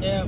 Yeah.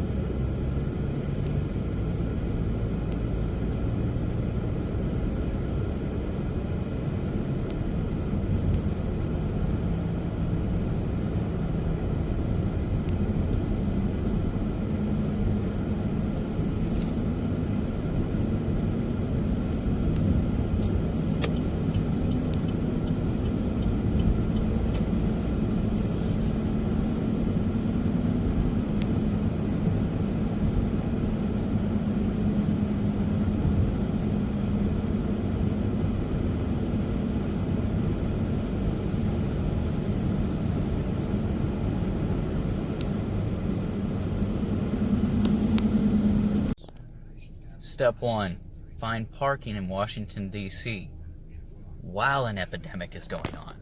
Step 1. Find parking in Washington, D.C. while an epidemic is going on.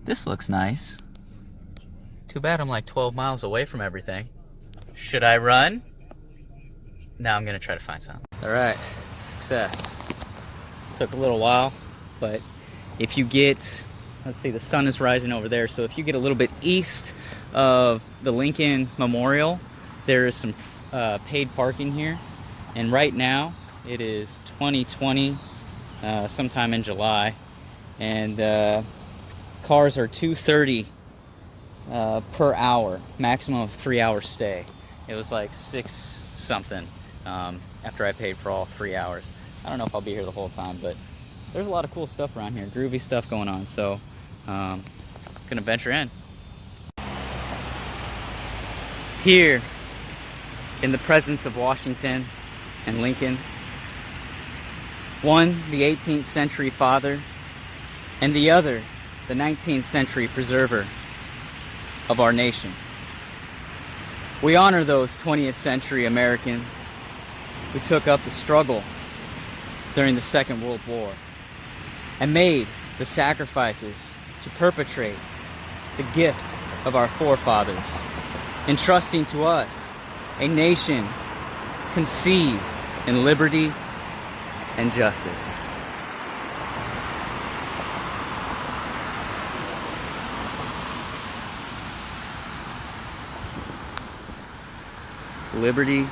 This looks nice. Too bad I'm like 12 miles away from everything. Should I run? Now I'm gonna try to find some. Alright, success. Took a little while, but if you get, let's see, the sun is rising over there, so if you get a little bit east of the Lincoln Memorial, there is some paid parking here. And right now, it is 2020, sometime in July, and cars are $2.30 per hour, maximum of 3-hour stay. It was like 6 something after I paid for all 3 hours. I don't know if I'll be here the whole time, but there's a lot of cool stuff around here, groovy stuff going on, so gonna venture in. Here, in the presence of Washington and Lincoln, one the 18th century father, and the other the 19th century preserver of our nation. We honor those 20th century Americans who took up the struggle during the Second World War and made the sacrifices to perpetrate the gift of our forefathers, entrusting to us a nation conceived in liberty and justice. Liberty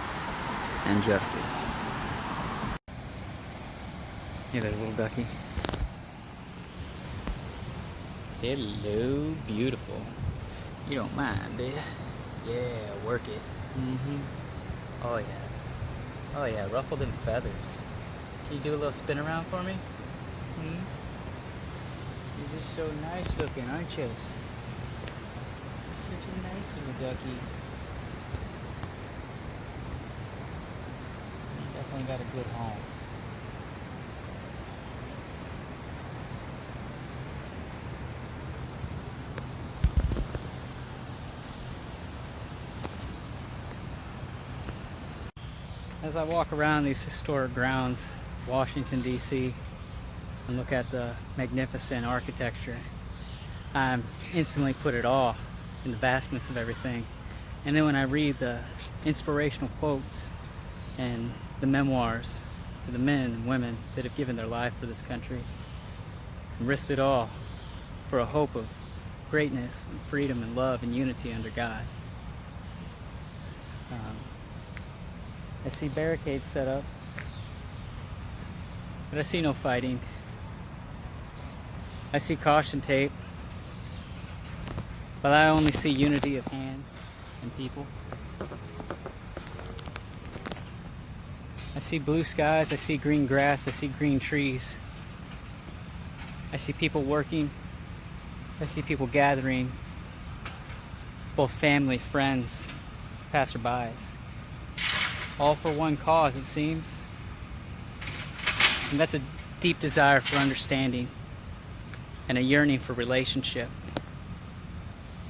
and justice. Hey there, little ducky. Hello, beautiful. You don't mind, do you? Yeah, work it. Oh yeah. Oh yeah, ruffled in feathers. Can you do a little spin around for me? You're just so nice looking, aren't you? Such a nice little ducky. You definitely got a good home. As I walk around these historic grounds, Washington, D.C., and look at the magnificent architecture, I'm instantly put at awe in the vastness of everything. And then when I read the inspirational quotes and the memoirs to the men and women that have given their life for this country and risked it all for a hope of greatness and freedom and love and unity under God. I see barricades set up, but I see no fighting. I see caution tape, but I only see unity of hands and people. I see blue skies, I see green grass, I see green trees. I see people working, I see people gathering, both family, friends, passerbys. All for one cause, it seems. And that's a deep desire for understanding and a yearning for relationship.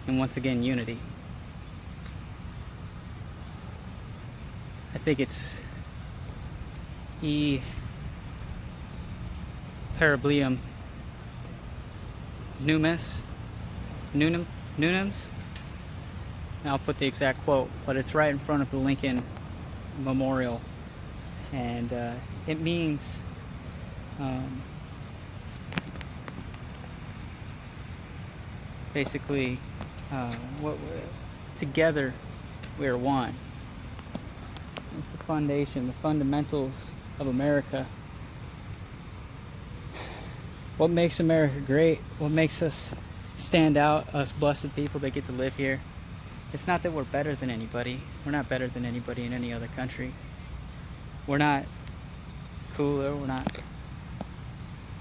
And once again, unity. I think it's E. Parablium Numis. Nunums? And I'll put the exact quote, but it's right in front of the Lincoln Memorial, and it means basically together we are one. It's the foundation, the fundamentals of America. What makes America great, what makes us stand out, us blessed people that get to live here, it's not that we're better than anybody. We're not better than anybody in any other country. We're not cooler, we're not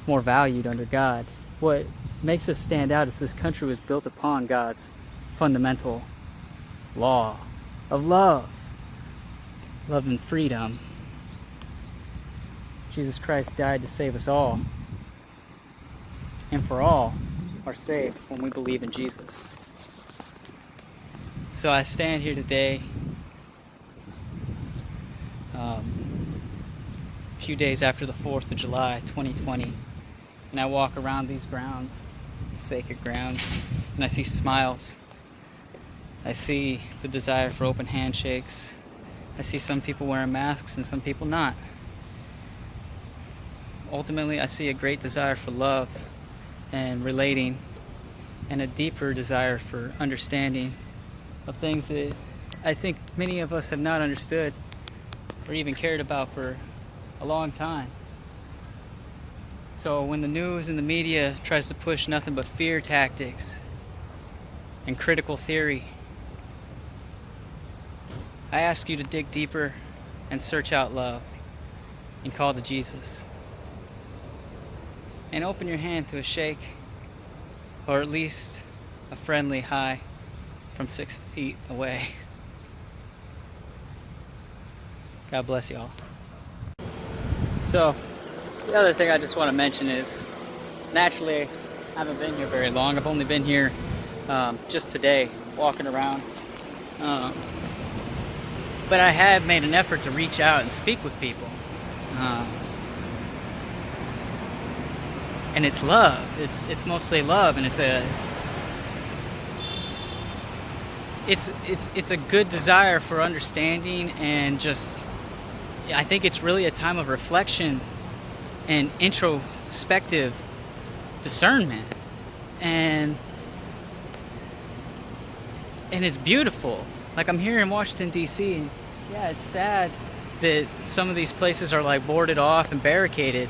more valued under God. What makes us stand out is this country was built upon God's fundamental law of love and freedom. Jesus Christ died to save us all, and for all are saved when we believe in Jesus. So I stand here today, a few days after the 4th of July 2020, and I walk around these grounds, sacred grounds, and I see smiles. I see the desire for open handshakes. I see some people wearing masks and some people not. Ultimately, I see a great desire for love and relating, and a deeper desire for understanding of things that I think many of us have not understood or even cared about for a long time. So when the news and the media tries to push nothing but fear tactics and critical theory, I ask you to dig deeper and search out love and call to Jesus. And open your hand to a shake, or at least a friendly hi from 6 feet away. God bless y'all. So, the other thing I just want to mention is, naturally, I haven't been here very long. I've only been here just today, walking around. But I have made an effort to reach out and speak with people. And it's love. It's mostly love, and it's a good desire for understanding, and just, I think it's really a time of reflection and introspective discernment, and it's beautiful. Like, I'm here in Washington D.C., and yeah, it's sad that some of these places are like boarded off and barricaded,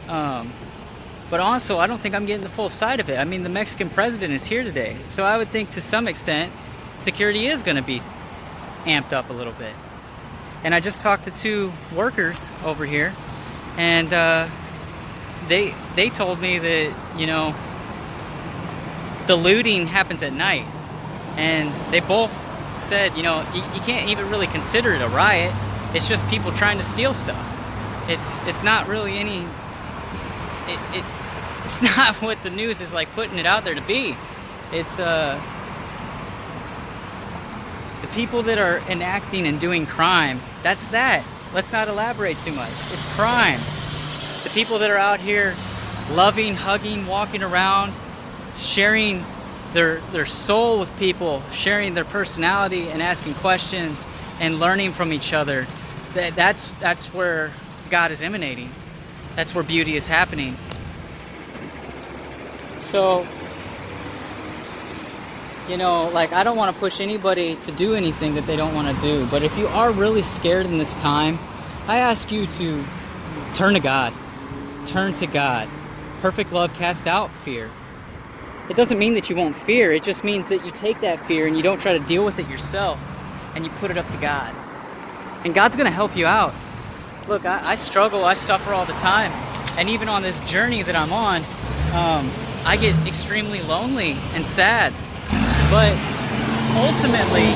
but also I don't think I'm getting the full side of it. I mean, the Mexican president is here today, so I would think to some extent security is going to be amped up a little bit. And I just talked to 2 workers over here, and they told me that, you know, the looting happens at night, and they both said, you know, you can't even really consider it a riot. It's just people trying to steal stuff. It's not really any. It's not what the news is like putting it out there to be. It's the people that are enacting and doing crime. That's that. Let's not elaborate too much. It's crime. The people that are out here loving, hugging, walking around, sharing their soul with people, sharing their personality and asking questions and learning from each other. That's where God is emanating. That's where beauty is happening. So, you know, like, I don't want to push anybody to do anything that they don't want to do. But if you are really scared in this time, I ask you to turn to God. Turn to God. Perfect love casts out fear. It doesn't mean that you won't fear. It just means that you take that fear and you don't try to deal with it yourself, and you put it up to God. And God's going to help you out. Look, I struggle, I suffer all the time. And even on this journey that I'm on, I get extremely lonely and sad. But ultimately,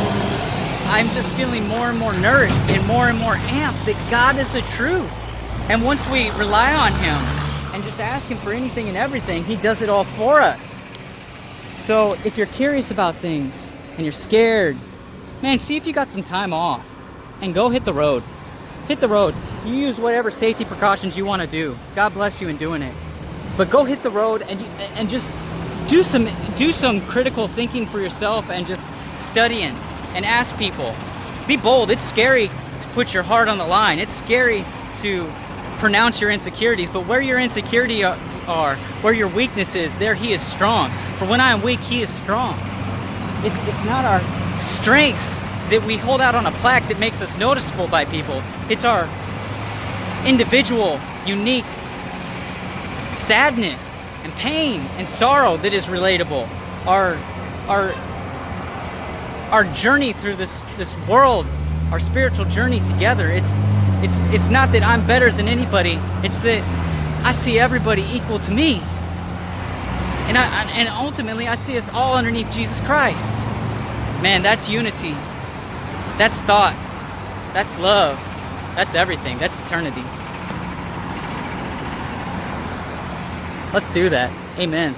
I'm just feeling more and more nourished and more amped that God is the truth. And once we rely on Him and just ask Him for anything and everything, He does it all for us. So if you're curious about things and you're scared, man, see if you got some time off and go hit the road. Hit the road. You use whatever safety precautions you want to do. God bless you in doing it. But go hit the road and just do some critical thinking for yourself, and just studying and ask people. Be bold. It's scary to put your heart on the line. It's scary to pronounce your insecurities, but where your insecurities are, where your weakness is, there He is strong. For when I am weak, He is strong. It's not our strengths that we hold out on a plaque that makes us noticeable by people. It's our individual, unique sadness and pain and sorrow that is relatable. Our journey through this world, our spiritual journey together. It's not that I'm better than anybody. It's that I see everybody equal to me, and ultimately I see us all underneath Jesus Christ. Man, that's unity. That's thought. That's love. That's everything. That's eternity. Let's do that. Amen.